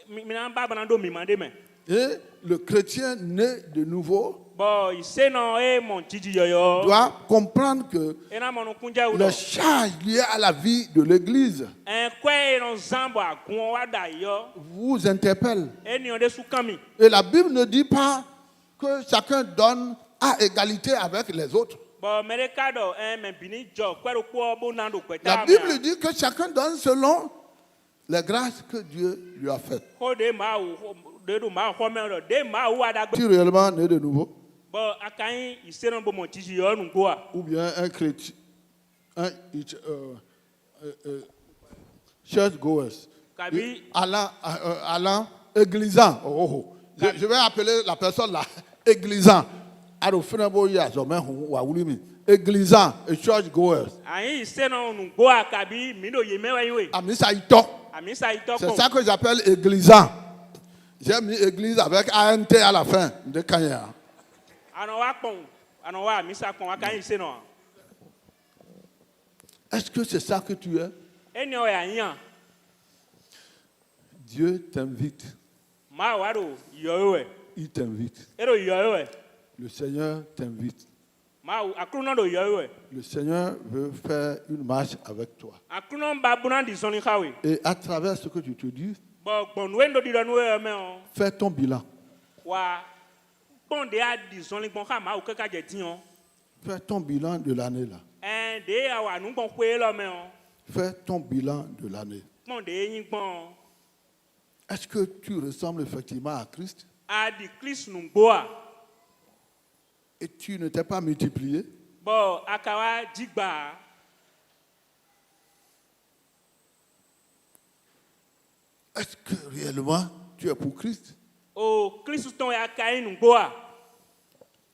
mina ba bena ɖo mima ɖe me. Et le chrétien né de nouveau Bon, ise nɔ eye mɔ dzidzi yɔyɔ. doit comprendre que Ena mɔ nukundza les charges liées à la vie de l'Église Kɔe nɔ zã bɔ agun wa da yɔ. vous interpellent. Eniɔ ɖe su kami. Et la Bible ne dit pas que chacun donne à égalité avec les autres. Bon, me ɖeka ɖɔ me bini dzɔ kɔe ɖo kpɔ bo na ɖo gbeta La Bible dit que chacun donne selon les grâces que Dieu lui a faites. Ko de mawu de ɖo mawu xɔme ɖɔ de mawu aɖagbe. Tu es réellement né de nouveau, Bon, akanyi ise nɔ bo mɔ dzidzi yɔ nugoa. ou bien un chrétien, church goers, Kabi allant églisant. Je vais appeler la personne là, églisant. Églisant et church goers. anyi ise nɔ nugoa kabi mi ɖo yeme wa yi we. Amisa ito. Amisa yi tɔ C'est kɔ. ça que j'appelle églisant. J'ai mis église avec ANT à la fin de Kanya. Anɔ wa kpɔn anɔ wa amisa kpɔn akanyi ise nɔ. Est-ce que c'est ça que tu es? Eniɔ ya nya. Dieu t'invite. Mawu aɖo yɔ wɛ. Il t'invite. Eɖo yɔ wɛ. Le Seigneur t'invite. Mawu aklunɔ ɖo yɔ wɛ. Le Seigneur veut faire une marche avec toi. Aklunɔ ba bona di zɔli xa we. Et à travers ce que tu te dis, Bon, gbɔnu ye ŋdɔ di ɖɔ nu ye me o. fais ton bilan. Wa kpɔn de adi zɔli gbɔn xa mawu keka dze ti o. Fais ton bilan de l'année là. De awa nugbɔn koe lɔ me o. Fais ton bilan de l'année. Kpɔn de ye nyi gbɔn. Est-ce que tu ressembles effectivement à Christ? Adi Kristu nugboa. Et tu ne t'es pas multiplié? Bon, akawa dzigba. Est-ce que réellement tu es pour Christ? O Kristu tɔn ya ka yi nugboa.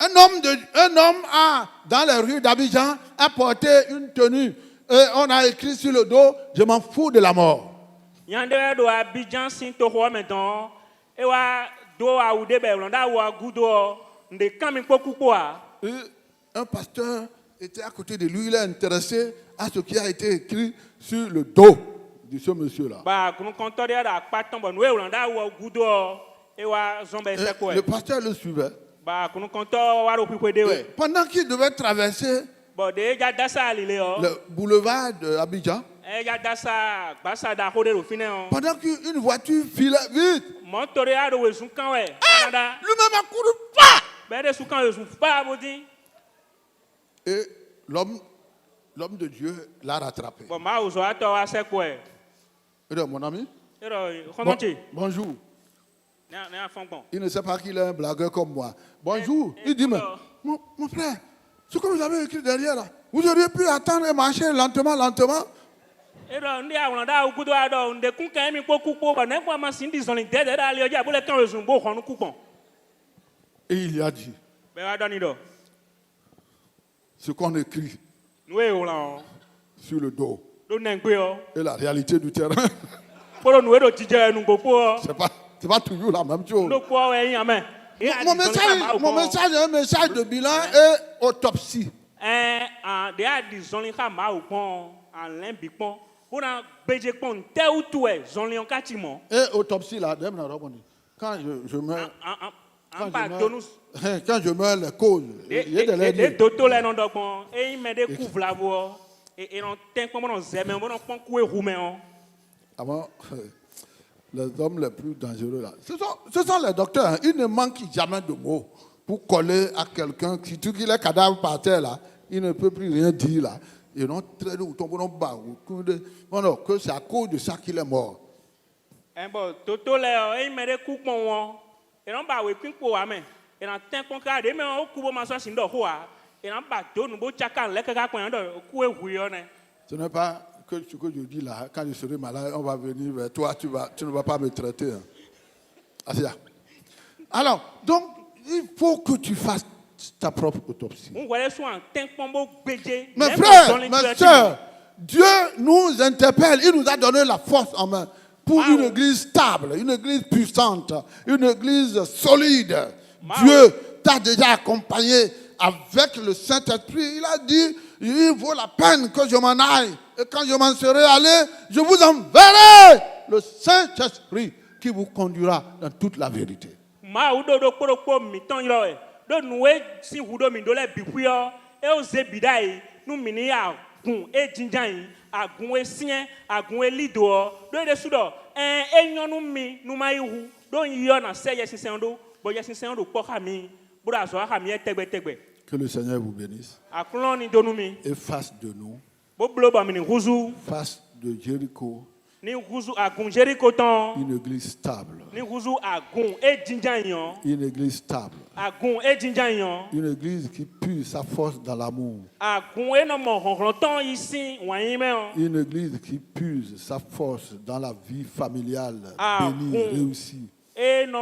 Un homme a, dans les rues d'Abidjan, a porté une tenue. Et on a écrit sur le dos, je m'en fous de la mort. Nyande ɖo Abidjan si to xɔ me dɔn. Ewa do awu de bɛ wlɔnda awu agudo. Nde kami kpoku kpoa. Et un pasteur était à côté de lui, il est intéressé à ce qui a été écrit sur le dos de ce monsieur-là. Ba kunu kɔntɔ de ɖa akpatɔn bɔ nu ye wlɔnda awu agudo. Ewa zɔn bɛ Et sɛ koe. le pasteur le suivait. Ba kunu kɔntɔ wa ɖo ƒiƒe de Et wɛ. pendant qu'il devait traverser Bon, de ya dasa ali le yɔ. le boulevard d'Abidjan, Ya dasa gbasa da ko de ɖo fi ne o. pendant qu'une voiture filait vite, Mɔtɔ de ya ɖo wezu kan wɛ. Canada. lui-même a couru pas. Bɛ de su kan wezu fa bodi. Et l'homme de Dieu l'a rattrapé. Bon, ma wuzu atɔ wa sɛ koe. Il dit, mon ami, Eɖɔ xɔmɔtsi. bonjour. Ne ya fɔn gbɔn. Il ne sait pas qu'il est un blagueur comme moi. Bonjour. Il dit, mais mon frère, ce que vous avez écrit derrière là, vous auriez pu attendre et marcher lentement, lentement. Eɖɔ ndi awlɔ da awu gudo aɖɔ nde kun kan mi kpoku kpo bɔ ne kpɔ ma si ndi zɔli dɛ dɛ ɖe ali ɔdzi abole kan wezu bo xɔ nuku gbɔn. Et il y a dit, Bɛ wa dɔni dɔ. ce qu'on écrit Nu ye wlɔ. sur le dos Ɖo nɛgbe yɔ. et la réalité du terrain, Kpɔɖo nu ye ɖo dzidze nugbokpo yɔ. c'est pas toujours la même chose. Ɖo kpɔ wɛ yin ame. Mon message est un message de bilan et autopsie. De ya di zɔli xa mawu kpɔn alɛ bi kpɔn. Bona gbedze kpɔn ntɛwu tu ɛ zɔli yɔ kati mɔ. Et autopsie là, quand je meurs, An ba donu. quand je meurs, les causes, il y a des De lettres. toto lɛ nɔ dɔ gbɔn. Eyi mɛ de ku vlavɔ. Enɔ tɛn kpɔn bɔnɔ zɛmɛ bɔnɔ kpɔn ku ehu mɛ o. Avant, les hommes les plus dangereux là, ce sont les docteurs. Hein. Ils ne manquent jamais de mots pour coller à quelqu'un. Surtout qu'il est cadavre par terre là, il ne peut plus rien dire là. Et non, très ou tombe dans bas non, que c'est à cause de ça qu'il est mort. Bon, toto lɛ eyi mɛ de ku kpɔn wɔn. Enɔ ba we kpi kpo wa mɛ. Enɔ tɛn kpɔn ka de mɛ o ku bo ma sɔ si ndɔ hoa. Enɔ ba do nu bo tsaka lɛ kaka kpɔn yɔ ku ehu yɔ nɛ. Ce n'est pas que ce que je dis là, quand je serai malade, on va venir vers toi, tu ne vas pas me traiter. Hein. Alors, donc, il faut que tu fasses ta propre autopsie. On voit les soins, tant qu'on peut béger. Mes frères, mes soeurs, Dieu nous interpelle, il nous a donné la force en main pour une église stable, une église puissante, une église solide. Dieu t'a déjà accompagné avec le Saint-Esprit. Il a dit, il vaut la peine que je m'en aille. Et quand je m'en serai allé, je vous enverrai le Saint-Esprit qui vous conduira dans toute la vérité. Que le Seigneur vous bénisse et fasse de nous, fasse de Jéricho une église stable. Une église stable. Une église qui puise sa force dans l'amour. Une église qui puise sa force dans la vie familiale, bénie, réussie. Une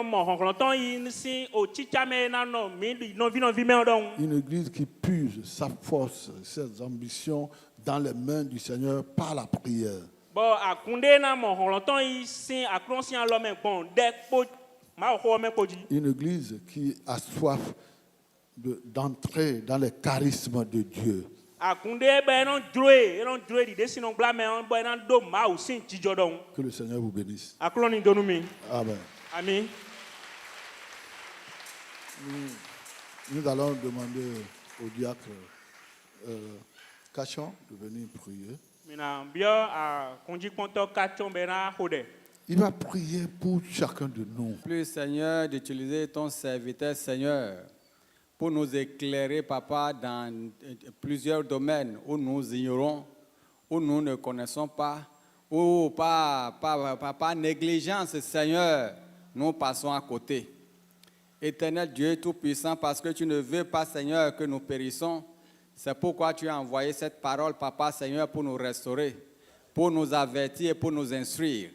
église qui puise sa force, ses ambitions dans les mains du Seigneur par la prière. Une église qui a soif d'entrer dans les charismes de Dieu. Que le Seigneur vous bénisse. Amen. Amen. Nous allons demander au diacre Cachon de venir prier. Il va prier pour chacun de nous. Plus, Seigneur, d'utiliser ton serviteur, Seigneur, pour nous éclairer, Papa, dans plusieurs domaines où nous ignorons, où nous ne connaissons pas, où par négligence, Seigneur, nous passons à côté. Éternel Dieu Tout-Puissant, parce que tu ne veux pas, Seigneur, que nous périssons, c'est pourquoi tu as envoyé cette parole, Papa, Seigneur, pour nous restaurer, pour nous avertir et pour nous instruire.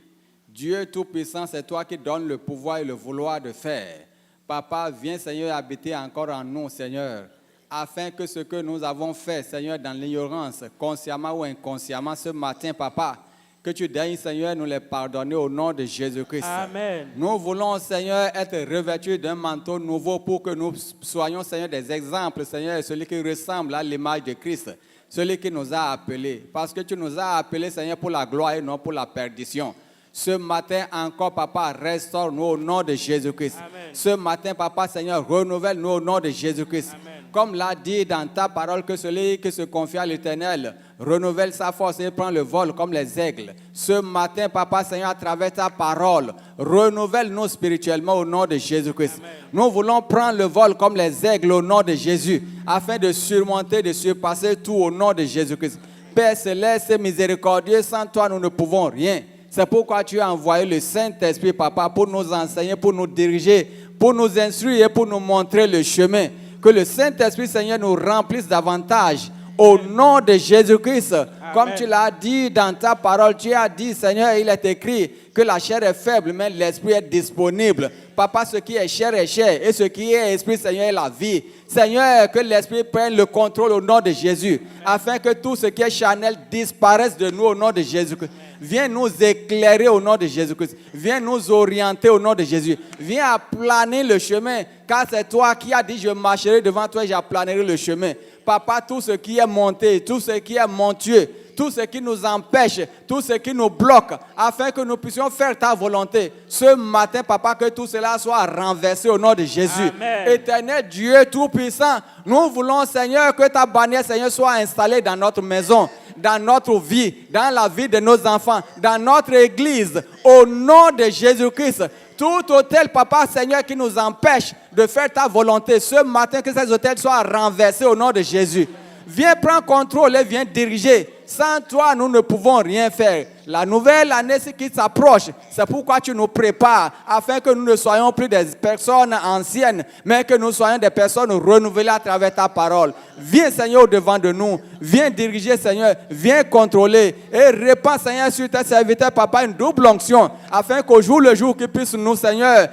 Dieu Tout-Puissant, c'est toi qui donnes le pouvoir et le vouloir de faire. Papa, viens, Seigneur, habiter encore en nous, Seigneur, afin que ce que nous avons fait, Seigneur, dans l'ignorance, consciemment ou inconsciemment, ce matin, Papa, que tu daignes, Seigneur, nous les pardonner au nom de Jésus-Christ. Amen. Nous voulons, Seigneur, être revêtus d'un manteau nouveau pour que nous soyons, Seigneur, des exemples, Seigneur, celui qui ressemble à l'image de Christ, celui qui nous a appelés. Parce que tu nous as appelés, Seigneur, pour la gloire et non pour la perdition. Ce matin encore, Papa, restaure-nous au nom de Jésus-Christ. Ce matin, Papa, Seigneur, renouvelle-nous au nom de Jésus-Christ. Comme l'a dit dans ta parole, que celui qui se confie à l'Éternel renouvelle sa force et prend le vol comme les aigles. Ce matin, Papa, Seigneur, à travers ta parole, renouvelle-nous spirituellement au nom de Jésus-Christ. Nous voulons prendre le vol comme les aigles au nom de Jésus, afin de surmonter, de surpasser tout au nom de Jésus-Christ. Père céleste et miséricordieux, sans toi, nous ne pouvons rien. C'est pourquoi tu as envoyé le Saint-Esprit, Papa, pour nous enseigner, pour nous diriger, pour nous instruire et pour nous montrer le chemin. Que le Saint-Esprit, Seigneur, nous remplisse davantage. Au nom de Jésus-Christ, comme tu l'as dit dans ta parole, tu as dit, Seigneur, il est écrit que la chair est faible, mais l'esprit est disponible. Papa, ce qui est chair, et ce qui est esprit, Seigneur, est la vie. Seigneur, que l'esprit prenne le contrôle au nom de Jésus, afin que tout ce qui est charnel disparaisse de nous au nom de Jésus-Christ. Viens nous éclairer au nom de Jésus-Christ. Viens nous orienter au nom de Jésus. Viens aplaner le chemin, car c'est toi qui as dit, je marcherai devant toi et j'aplanerai le chemin. Papa, tout ce qui est monté, tout ce qui est montueux, tout ce qui nous empêche, tout ce qui nous bloque, afin que nous puissions faire ta volonté. Ce matin, Papa, que tout cela soit renversé au nom de Jésus. Amen. Éternel Dieu Tout-Puissant, nous voulons, Seigneur, que ta bannière, Seigneur, soit installée dans notre maison, dans notre vie, dans la vie de nos enfants, dans notre église, au nom de Jésus-Christ. Tout hôtel, Papa, Seigneur, qui nous empêche de faire ta volonté, ce matin, que ces hôtels soient renversés au nom de Jésus. Viens prendre contrôle et viens diriger. Sans toi, nous ne pouvons rien faire. La nouvelle année qui s'approche, c'est pourquoi tu nous prépares, afin que nous ne soyons plus des personnes anciennes, mais que nous soyons des personnes renouvelées à travers ta parole. Viens, Seigneur, au-devant de nous. Viens diriger, Seigneur. Viens contrôler. Et répands, Seigneur, sur tes serviteurs, Papa, une double onction, afin qu'au jour le jour, qu'ils puissent nous, Seigneur,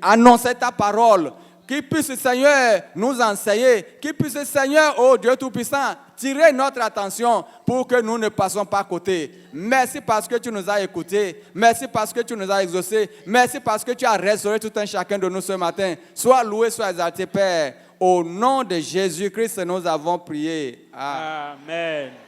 annoncer ta parole, Qu'il puisse, Seigneur, nous enseigner. Qu'il puisse, Seigneur, oh Dieu Tout-Puissant, tirer notre attention pour que nous ne passons pas à côté. Merci parce que tu nous as écoutés. Merci parce que tu nous as exaucés. Merci parce que tu as restauré tout un chacun de nous ce matin. Sois loué, sois exalté, Père. Au nom de Jésus-Christ, nous avons prié. Amen.